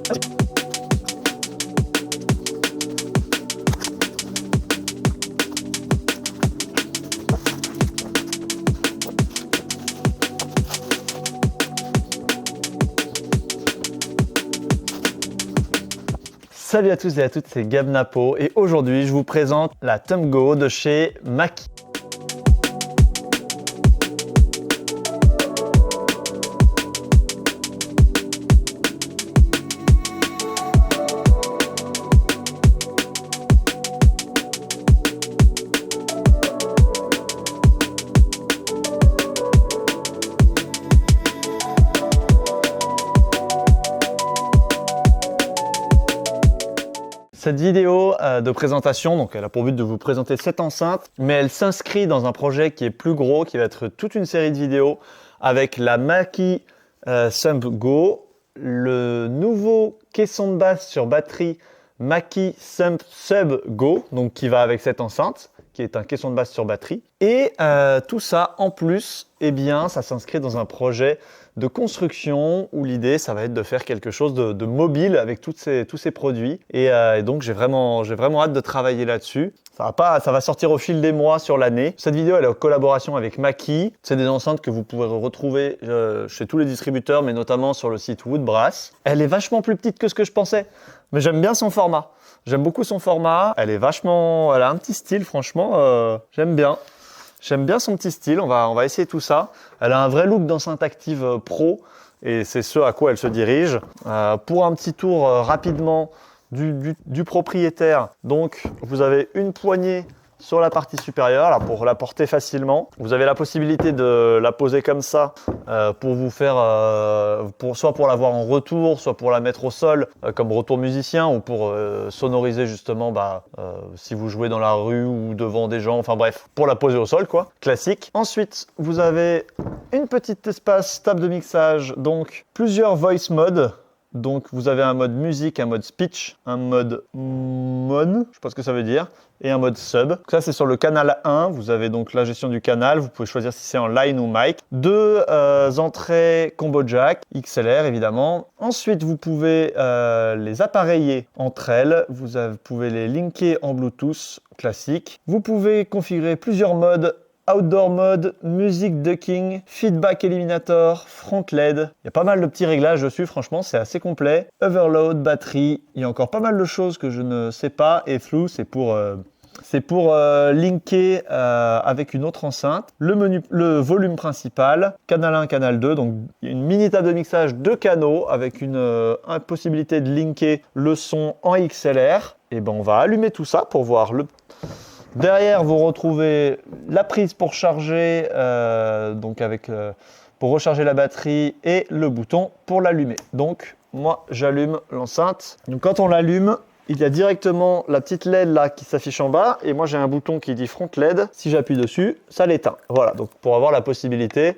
Salut à tous et à toutes, c'est Gab Napo et aujourd'hui je vous présente la Thumb Go de chez Mackie. Cette vidéo de présentation, donc elle a pour but de vous présenter cette enceinte, mais elle s'inscrit dans un projet qui est plus gros, qui va être toute une série de vidéos avec la Mackie Thumb Go, le nouveau caisson de basse sur batterie Mackie Thumb Sub Go, donc qui va avec cette enceinte, qui est un caisson de basse sur batterie. Et tout ça, en plus, eh bien, ça s'inscrit dans un projet de construction où l'idée, ça va être de faire quelque chose de mobile avec tous ces produits. Et donc, j'ai vraiment hâte de travailler là-dessus. Ça va sortir au fil des mois sur l'année. Cette vidéo, elle est en collaboration avec Mackie. C'est des enceintes que vous pourrez retrouver chez tous les distributeurs, mais notamment sur le site Woodbrass. Elle est vachement plus petite que ce que je pensais, mais j'aime bien son format. J'aime beaucoup son format. Elle a un petit style, franchement, j'aime bien. J'aime bien son petit style, on va essayer tout ça. Elle a un vrai look d'enceinte active pro et c'est ce à quoi elle se dirige. Pour un petit tour rapidement du propriétaire, donc vous avez une poignée sur la partie supérieure là, pour la porter facilement. Vous avez la possibilité de la poser comme ça pour vous faire, soit pour l'avoir en retour, soit pour la mettre au sol comme retour musicien ou pour sonoriser justement si vous jouez dans la rue ou devant des gens, enfin bref, pour la poser au sol quoi, classique. Ensuite, vous avez une petite espace table de mixage, donc plusieurs voice modes. Donc vous avez un mode musique, un mode speech, un mode mon, je sais pas ce que ça veut dire, et un mode sub. Donc ça c'est sur le canal 1, vous avez donc la gestion du canal, vous pouvez choisir si c'est en line ou mic. Deux entrées combo jack, XLR évidemment. Ensuite vous pouvez les appareiller entre elles, vous pouvez les linker en Bluetooth classique. Vous pouvez configurer plusieurs modes. Outdoor mode, music ducking, feedback eliminator, front LED. Il y a pas mal de petits réglages dessus, franchement, c'est assez complet. Overload, batterie, il y a encore pas mal de choses que je ne sais pas. Et through, c'est pour linker avec une autre enceinte. Le volume principal, canal 1, canal 2. Donc, il y a une mini table de mixage de canaux avec une possibilité de linker le son en XLR. Et ben, on va allumer tout ça pour voir le... Derrière, vous retrouvez la prise pour charger, pour recharger la batterie et le bouton pour l'allumer. Donc, moi, j'allume l'enceinte. Donc, quand on l'allume, il y a directement la petite LED là qui s'affiche en bas et moi, j'ai un bouton qui dit front LED. Si j'appuie dessus, ça l'éteint. Voilà, donc pour avoir la possibilité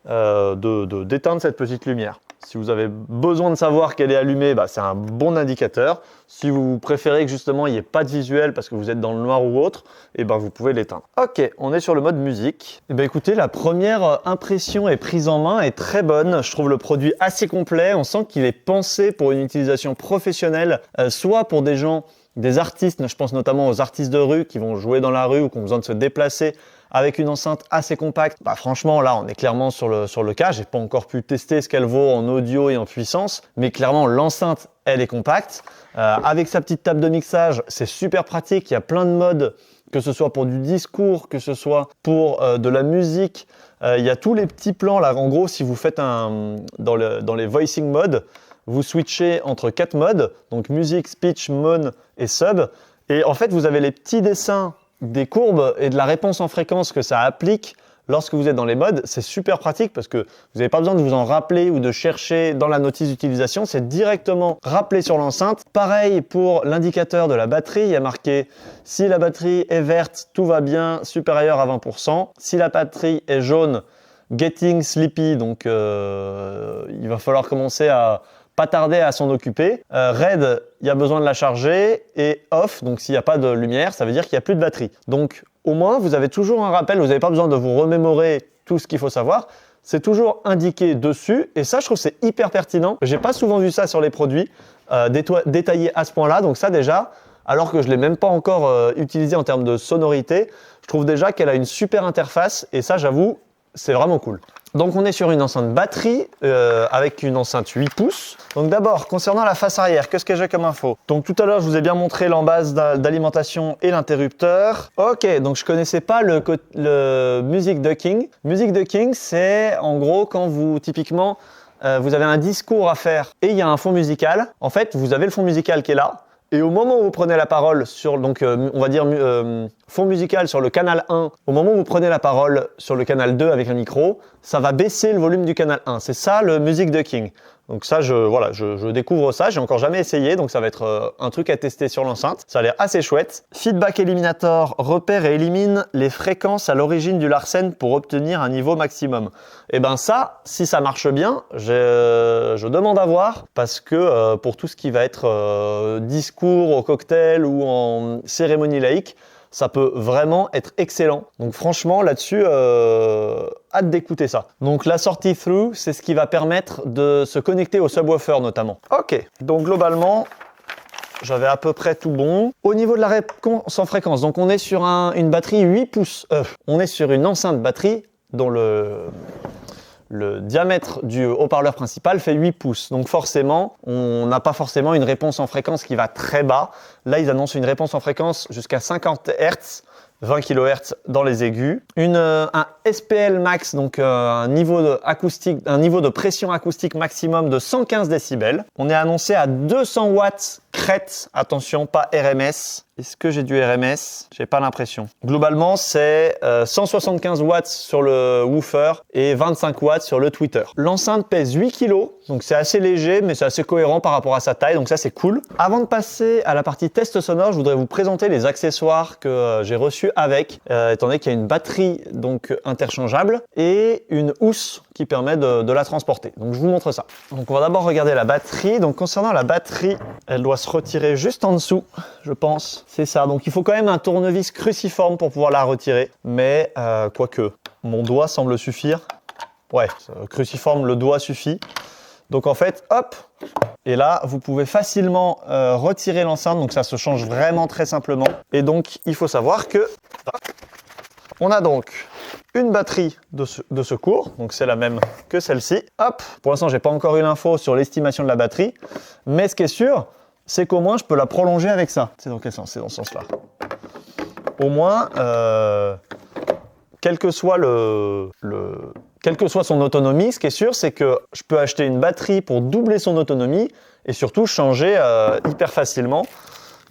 d'éteindre cette petite lumière. Si vous avez besoin de savoir qu'elle est allumée, c'est un bon indicateur. Si vous préférez que justement il n'y ait pas de visuel parce que vous êtes dans le noir ou autre, vous pouvez l'éteindre. Ok, on est sur le mode musique. Écoutez, la première impression et prise en main est très bonne. Je trouve le produit assez complet. On sent qu'il est pensé pour une utilisation professionnelle, soit pour des artistes, je pense notamment aux artistes de rue qui vont jouer dans la rue ou qui ont besoin de se déplacer avec une enceinte assez compacte. Franchement, là, on est clairement sur le cas. J'ai pas encore pu tester ce qu'elle vaut en audio et en puissance, mais clairement, l'enceinte, elle est compacte. Avec sa petite table de mixage, c'est super pratique. Il y a plein de modes, que ce soit pour du discours, que ce soit pour de la musique. Il y a tous les petits plans là. En gros, si vous faites dans les voicing modes, vous switchez entre 4 modes, donc musique, speech, mon et sub. Et en fait, vous avez les petits dessins des courbes et de la réponse en fréquence que ça applique lorsque vous êtes dans les modes. C'est super pratique parce que vous n'avez pas besoin de vous en rappeler ou de chercher dans la notice d'utilisation. C'est directement rappelé sur l'enceinte. Pareil pour l'indicateur de la batterie. Il y a marqué si la batterie est verte, tout va bien, supérieur à 20%. Si la batterie est jaune, getting sleepy, donc il va falloir commencer à pas tarder à s'en occuper. Red, il y a besoin de la charger. Et off, donc s'il n'y a pas de lumière, ça veut dire qu'il n'y a plus de batterie. Donc au moins, vous avez toujours un rappel. Vous n'avez pas besoin de vous remémorer tout ce qu'il faut savoir. c'est toujours indiqué dessus. Et ça, je trouve que c'est hyper pertinent. J'ai pas souvent vu ça sur les produits détaillés à ce point-là. Donc ça déjà, alors que je l'ai même pas encore utilisé en termes de sonorité, je trouve déjà qu'elle a une super interface. Et ça, j'avoue, c'est vraiment cool. Donc on est sur une enceinte batterie avec une enceinte 8 pouces. Donc d'abord, concernant la face arrière, qu'est-ce que j'ai comme info? Donc tout à l'heure, je vous ai bien montré l'embase d'alimentation et l'interrupteur. Ok, donc je connaissais pas le Music Ducking. Music Ducking, c'est en gros quand vous, typiquement, vous avez un discours à faire et il y a un fond musical. En fait, vous avez le fond musical qui est là. Et au moment où vous prenez la parole sur, donc on va dire fond musical sur le canal 1, au moment où vous prenez la parole sur le canal 2 avec un micro, ça va baisser le volume du canal 1. C'est ça le Music Ducking. Donc ça, je découvre ça, j'ai encore jamais essayé, donc ça va être un truc à tester sur l'enceinte. Ça a l'air assez chouette. Feedback Eliminator repère et élimine les fréquences à l'origine du Larsen pour obtenir un niveau maximum. Et ben ça, si ça marche bien, je demande à voir, parce que pour tout ce qui va être discours au cocktail ou en cérémonie laïque, ça peut vraiment être excellent. Donc franchement, là-dessus, hâte d'écouter ça. Donc la sortie through, c'est ce qui va permettre de se connecter au subwoofer notamment. Ok, donc globalement, j'avais à peu près tout bon. Au niveau de la réponse en fréquence, donc on est sur une batterie 8 pouces. On est sur une enceinte batterie dont le diamètre du haut-parleur principal fait 8 pouces. Donc forcément, on n'a pas forcément une réponse en fréquence qui va très bas. Là, ils annoncent une réponse en fréquence jusqu'à 50 Hz, 20 kHz dans les aigus. Un SPL max, donc un niveau de pression acoustique maximum de 115 décibels. On est annoncé à 200 watts crête, attention, pas RMS. Est-ce que j'ai du RMS? J'ai pas l'impression. Globalement, c'est 175 watts sur le woofer et 25 watts sur le tweeter. L'enceinte pèse 8 kg, donc c'est assez léger, mais c'est assez cohérent par rapport à sa taille, donc ça c'est cool. Avant de passer à la partie test sonore, je voudrais vous présenter les accessoires que j'ai reçus avec, étant donné qu'il y a une batterie donc interchangeable et une housse qui permet de la transporter. Donc je vous montre ça. Donc on va d'abord regarder la batterie. Donc concernant la batterie, elle doit se retirer juste en dessous, je pense. C'est ça. Donc il faut quand même un tournevis cruciforme pour pouvoir la retirer. Mais quoique, mon doigt semble suffire. Ouais, cruciforme, le doigt suffit. Donc en fait, hop, et là, vous pouvez facilement retirer l'enceinte. Donc ça se change vraiment très simplement. Et donc, il faut savoir que on a donc une batterie de secours, donc c'est la même que celle-ci. Hop, pour l'instant, j'ai pas encore eu l'info sur l'estimation de la batterie, mais ce qui est sûr, c'est qu'au moins, je peux la prolonger avec ça. C'est dans quel sens? C'est dans ce sens-là. Au moins, quel que soit son autonomie, ce qui est sûr, c'est que je peux acheter une batterie pour doubler son autonomie et surtout changer hyper facilement.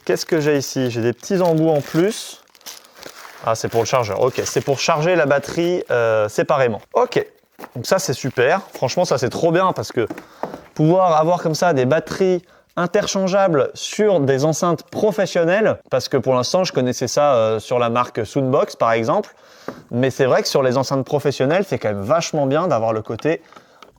Qu'est-ce que j'ai ici? J'ai des petits embouts en plus. Ah, c'est pour le chargeur. Ok, c'est pour charger la batterie séparément. Ok, donc ça c'est super. Franchement, ça c'est trop bien parce que pouvoir avoir comme ça des batteries interchangeables sur des enceintes professionnelles, parce que pour l'instant, je connaissais ça sur la marque Soundbox par exemple, mais c'est vrai que sur les enceintes professionnelles, c'est quand même vachement bien d'avoir le côté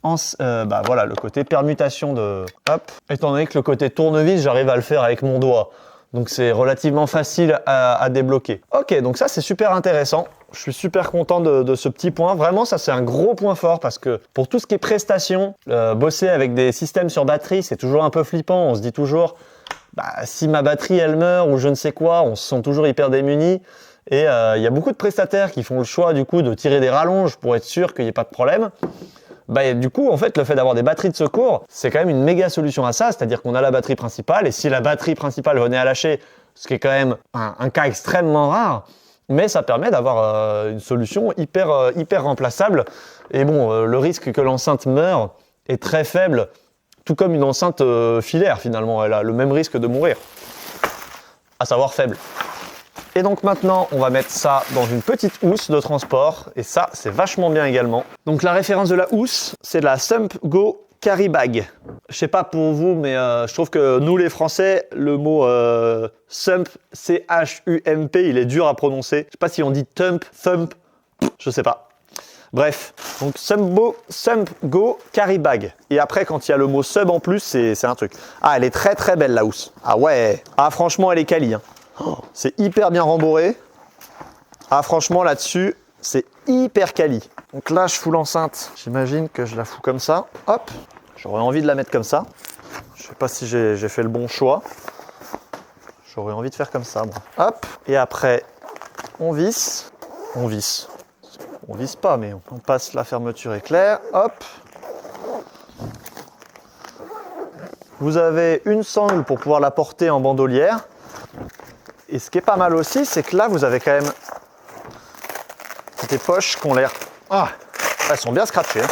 le côté permutation de hop. Étant donné que le côté tournevis, j'arrive à le faire avec mon doigt. Donc c'est relativement facile à débloquer. Ok, donc ça c'est super intéressant. Je suis super content de ce petit point. Vraiment, ça c'est un gros point fort parce que pour tout ce qui est prestations, bosser avec des systèmes sur batterie, c'est toujours un peu flippant. On se dit toujours, si ma batterie elle meurt ou je ne sais quoi, on se sent toujours hyper démuni. Et il y a beaucoup de prestataires qui font le choix du coup de tirer des rallonges pour être sûr qu'il n'y ait pas de problème. Du coup, en fait, le fait d'avoir des batteries de secours, c'est quand même une méga solution à ça. C'est-à-dire qu'on a la batterie principale et si la batterie principale venait à lâcher, ce qui est quand même un cas extrêmement rare, mais ça permet d'avoir une solution hyper remplaçable. Et bon, le risque que l'enceinte meure est très faible, tout comme une enceinte filaire finalement. Elle a le même risque de mourir, à savoir faible. Et donc maintenant, on va mettre ça dans une petite housse de transport. Et ça, c'est vachement bien également. Donc la référence de la housse, c'est la Sump Go Carry Bag. Je sais pas pour vous, mais je trouve que nous les Français, le mot Sump, C-H-U-M-P, il est dur à prononcer. Je sais pas si on dit Thump, je sais pas. Bref, donc Sump Go Carry Bag. Et après, quand il y a le mot sub en plus, c'est un truc. Ah, elle est très très belle la housse. Ah ouais. Ah franchement, elle est quali, hein. C'est hyper bien rembourré. Ah franchement là-dessus, c'est hyper quali. Donc là, je fous l'enceinte. J'imagine que je la fous comme ça. Hop, j'aurais envie de la mettre comme ça. Je sais pas si j'ai fait le bon choix. J'aurais envie de faire comme ça, moi. Hop, et après, on visse. On visse. On visse pas, mais on passe la fermeture éclair. Hop. Vous avez une sangle pour pouvoir la porter en bandolière. Et ce qui est pas mal aussi, c'est que là, vous avez quand même des poches qui ont l'air... Ah, elles sont bien scratchées.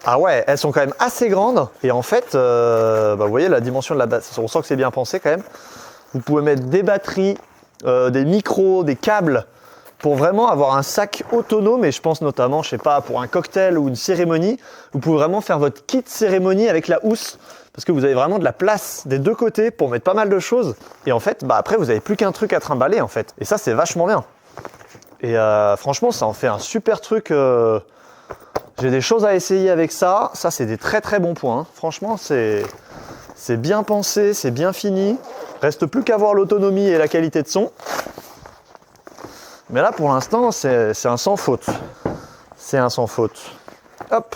Ah ouais, elles sont quand même assez grandes. Et en fait, vous voyez la dimension de la batterie. On sent que c'est bien pensé quand même. Vous pouvez mettre des batteries, des micros, des câbles pour vraiment avoir un sac autonome. Et je pense notamment, je sais pas, pour un cocktail ou une cérémonie, vous pouvez vraiment faire votre kit cérémonie avec la housse. Parce que vous avez vraiment de la place des deux côtés pour mettre pas mal de choses. Et en fait, après, vous n'avez plus qu'un truc à trimballer en fait. Et ça, c'est vachement bien. Et franchement, ça en fait un super truc. J'ai des choses à essayer avec ça. Ça, c'est des très très bons points. Franchement, c'est bien pensé, c'est bien fini. Reste plus qu'à voir l'autonomie et la qualité de son. Mais là, pour l'instant, c'est un sans faute. C'est un sans faute. Hop.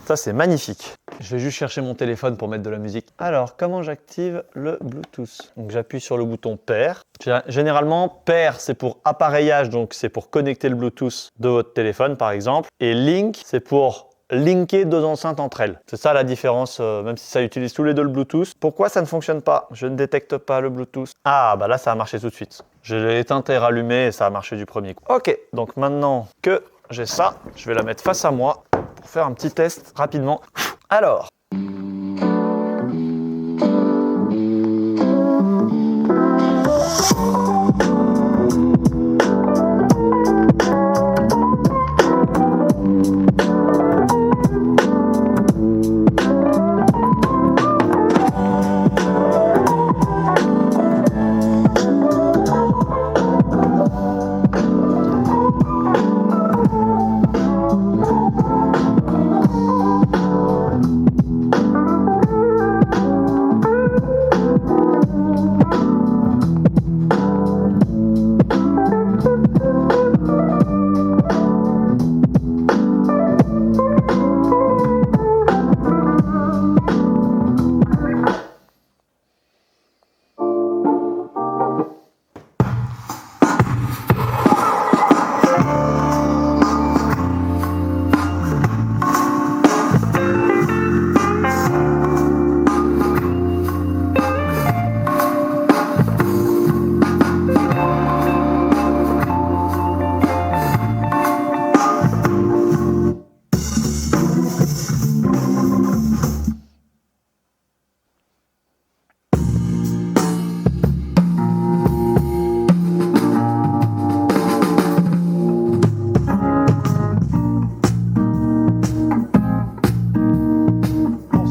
Ça, c'est magnifique. Je vais juste chercher mon téléphone pour mettre de la musique. Alors, comment j'active le Bluetooth? Donc, j'appuie sur le bouton pair. Généralement, pair, c'est pour appareillage, donc c'est pour connecter le Bluetooth de votre téléphone, par exemple. Et link, c'est pour linker deux enceintes entre elles. C'est ça la différence, même si ça utilise tous les deux le Bluetooth. Pourquoi ça ne fonctionne pas? Je ne détecte pas le Bluetooth. Ah, bah là, ça a marché tout de suite. Je l'ai éteint et rallumé et ça a marché du premier coup. Ok, donc maintenant que j'ai ça, je vais la mettre face à moi pour faire un petit test rapidement. Alors,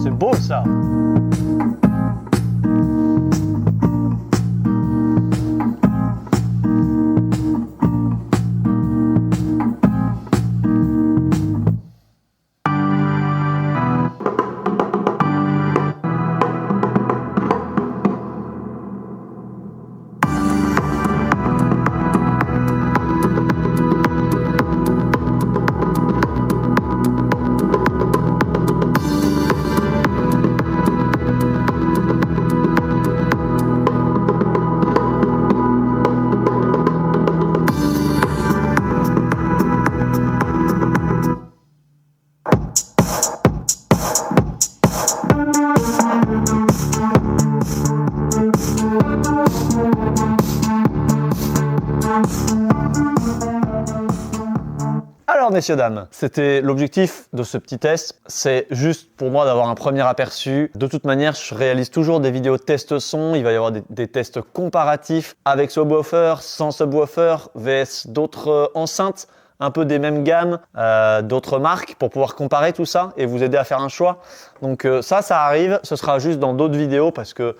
c'est beau ça. Alors messieurs, dames, c'était l'objectif de ce petit test. C'est juste pour moi d'avoir un premier aperçu. De toute manière, je réalise toujours des vidéos test son. Il va y avoir des tests comparatifs avec subwoofer, sans subwoofer, vs d'autres enceintes un peu des mêmes gammes, d'autres marques pour pouvoir comparer tout ça et vous aider à faire un choix. Donc ça arrive. Ce sera juste dans d'autres vidéos parce que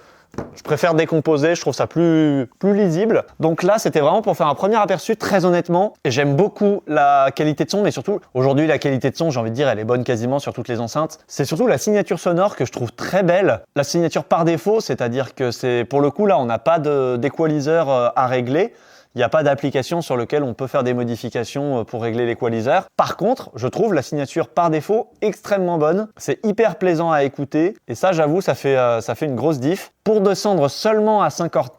Je préfère décomposer, je trouve ça plus lisible. Donc là, c'était vraiment pour faire un premier aperçu, très honnêtement. Et j'aime beaucoup la qualité de son, mais surtout, aujourd'hui, la qualité de son, j'ai envie de dire, elle est bonne quasiment sur toutes les enceintes. C'est surtout la signature sonore que je trouve très belle. La signature par défaut, c'est-à-dire que c'est, pour le coup, là, on n'a pas d'équaliseur à régler. Il n'y a pas d'application sur laquelle on peut faire des modifications pour régler l'équaliseur. Par contre, je trouve la signature par défaut extrêmement bonne. C'est hyper plaisant à écouter et ça, j'avoue, ça fait une grosse diff. Pour descendre seulement à 50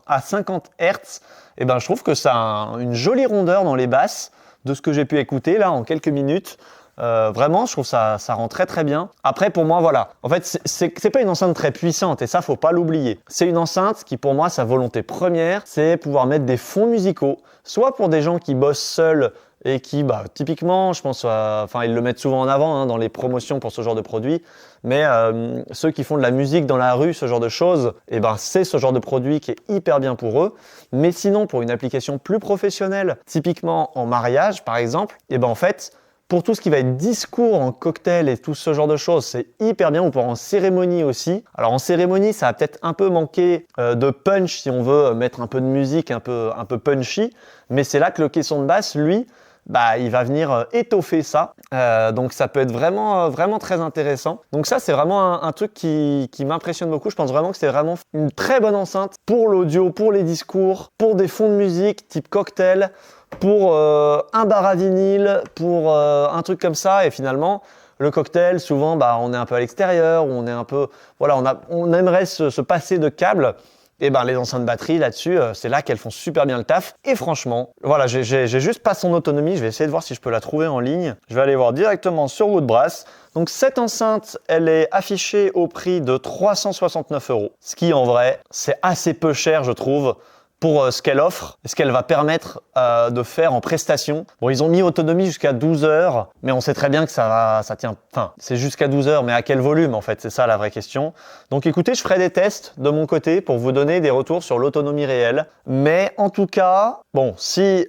Hz, eh ben, je trouve que ça a une jolie rondeur dans les basses de ce que j'ai pu écouter là en quelques minutes. Vraiment, je trouve ça rend très très bien. Après, pour moi, voilà. En fait, c'est pas une enceinte très puissante et ça, faut pas l'oublier. C'est une enceinte qui, pour moi, sa volonté première, c'est pouvoir mettre des fonds musicaux, soit pour des gens qui bossent seuls et qui, typiquement, je pense, ils le mettent souvent en avant dans les promotions pour ce genre de produit. Mais ceux qui font de la musique dans la rue, ce genre de choses, c'est ce genre de produit qui est hyper bien pour eux. Mais sinon, pour une application plus professionnelle, typiquement en mariage, par exemple, en fait, pour tout ce qui va être discours en cocktail et tout ce genre de choses, c'est hyper bien, ou pour en cérémonie aussi. Alors en cérémonie, ça va peut-être un peu manquer de punch si on veut mettre un peu de musique un peu punchy, mais c'est là que le caisson de basse, lui, il va venir étoffer ça. Donc ça peut être vraiment très intéressant. Donc ça, c'est vraiment un truc qui m'impressionne beaucoup. Je pense vraiment que c'est vraiment une très bonne enceinte pour l'audio, pour les discours, pour des fonds de musique type cocktail, pour un bar à vinyle, pour un truc comme ça. Et finalement, le cocktail, souvent, on est un peu à l'extérieur, on est un peu, on aimerait se passer de câbles. Et les enceintes batterie là-dessus, c'est là qu'elles font super bien le taf. Et franchement, voilà, j'ai juste pas son autonomie. Je vais essayer de voir si je peux la trouver en ligne. Je vais aller voir directement sur Woodbrass. Donc cette enceinte, elle est affichée au prix de 369 €. Ce qui, en vrai, c'est assez peu cher, je trouve, pour ce qu'elle offre et ce qu'elle va permettre de faire en prestation. Bon, ils ont mis autonomie jusqu'à 12 heures, mais on sait très bien que ça tient, c'est jusqu'à 12 heures, mais à quel volume en fait, c'est ça la vraie question. Donc écoutez, je ferai des tests de mon côté pour vous donner des retours sur l'autonomie réelle. Mais en tout cas, bon, si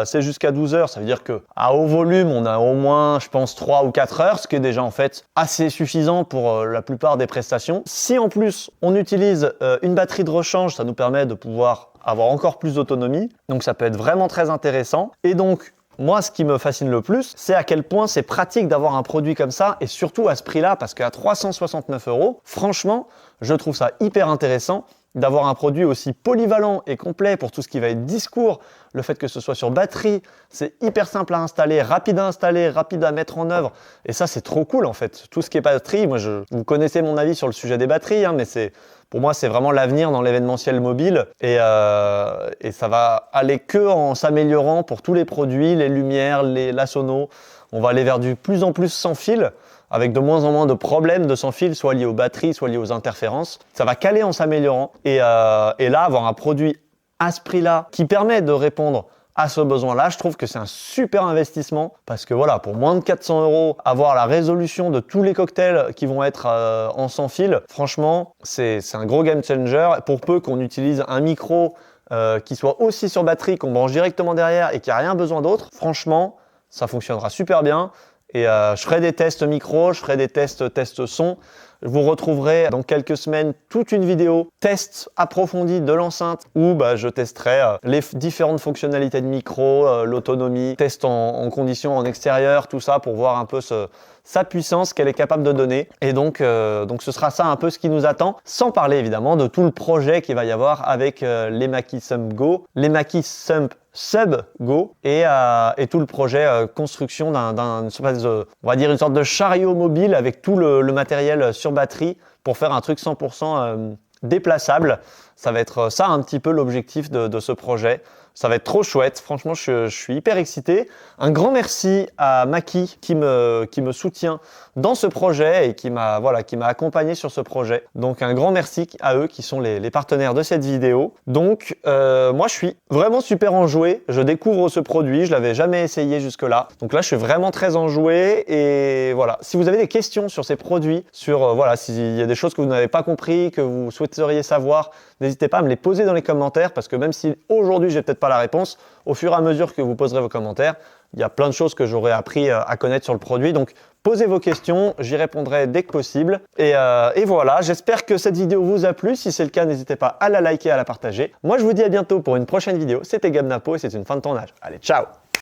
c'est jusqu'à 12 heures, ça veut dire que à haut volume, on a au moins, je pense, 3 ou 4 heures, ce qui est déjà en fait assez suffisant pour la plupart des prestations. Si en plus, on utilise une batterie de rechange, ça nous permet de pouvoir avoir encore plus d'autonomie, donc ça peut être vraiment très intéressant. Et donc, moi, ce qui me fascine le plus, c'est à quel point c'est pratique d'avoir un produit comme ça, et surtout à ce prix-là, parce qu'à 369 €, franchement, je trouve ça hyper intéressant d'avoir un produit aussi polyvalent et complet pour tout ce qui va être discours, le fait que ce soit sur batterie, c'est hyper simple à installer, rapide à mettre en œuvre, et ça c'est trop cool en fait. Tout ce qui est batterie, vous connaissez mon avis sur le sujet des batteries, mais pour moi c'est vraiment l'avenir dans l'événementiel mobile, et ça va aller que en s'améliorant pour tous les produits, les lumières, la sono. On va aller vers du plus en plus sans fil, avec de moins en moins de problèmes de sans fil, soit liés aux batteries, soit liés aux interférences. Ça va caler en s'améliorant. Et là, avoir un produit à ce prix-là qui permet de répondre à ce besoin-là, je trouve que c'est un super investissement parce que voilà, pour moins de 400 €, avoir la résolution de tous les cocktails qui vont être en sans fil, franchement, c'est un gros game changer. Pour peu qu'on utilise un micro qui soit aussi sur batterie, qu'on branche directement derrière et qu'il n'y a rien besoin d'autre, franchement, ça fonctionnera super bien. Et je ferai des tests micro, je ferai des tests son. Vous retrouverez dans quelques semaines toute une vidéo test approfondi de l'enceinte où je testerai les différentes fonctionnalités de micro, l'autonomie, test en conditions en extérieur, tout ça pour voir un peu sa puissance qu'elle est capable de donner. Et donc ce sera ça un peu ce qui nous attend, sans parler évidemment de tout le projet qu'il va y avoir avec les Mackie Sump Go, les Mackie Sump Sub Go et tout le projet construction on va dire une sorte de chariot mobile avec tout le matériel sur batterie pour faire un truc 100% déplaçable. Ça va être ça un petit peu l'objectif de ce projet. Ça va être trop chouette. Franchement, je suis hyper excité. Un grand merci à Mackie qui me soutient dans ce projet et qui m'a accompagné sur ce projet. Donc un grand merci à eux qui sont les partenaires de cette vidéo. Donc moi je suis vraiment super enjoué. Je découvre ce produit, je l'avais jamais essayé jusque-là. Donc là je suis vraiment très enjoué et voilà. Si vous avez des questions sur ces produits, sur s'il y a des choses que vous n'avez pas compris, que vous souhaiteriez savoir, n'hésitez pas à me les poser dans les commentaires parce que même si aujourd'hui j'ai peut-être pas la réponse, au fur et à mesure que vous poserez vos commentaires, Il y a plein de choses que j'aurais appris à connaître sur le produit. Donc, posez vos questions, j'y répondrai dès que possible. Et voilà, j'espère que cette vidéo vous a plu. Si c'est le cas, n'hésitez pas à la liker, à la partager. Moi, je vous dis à bientôt pour une prochaine vidéo. C'était Gab Napo et c'est une fin de tournage. Allez, ciao!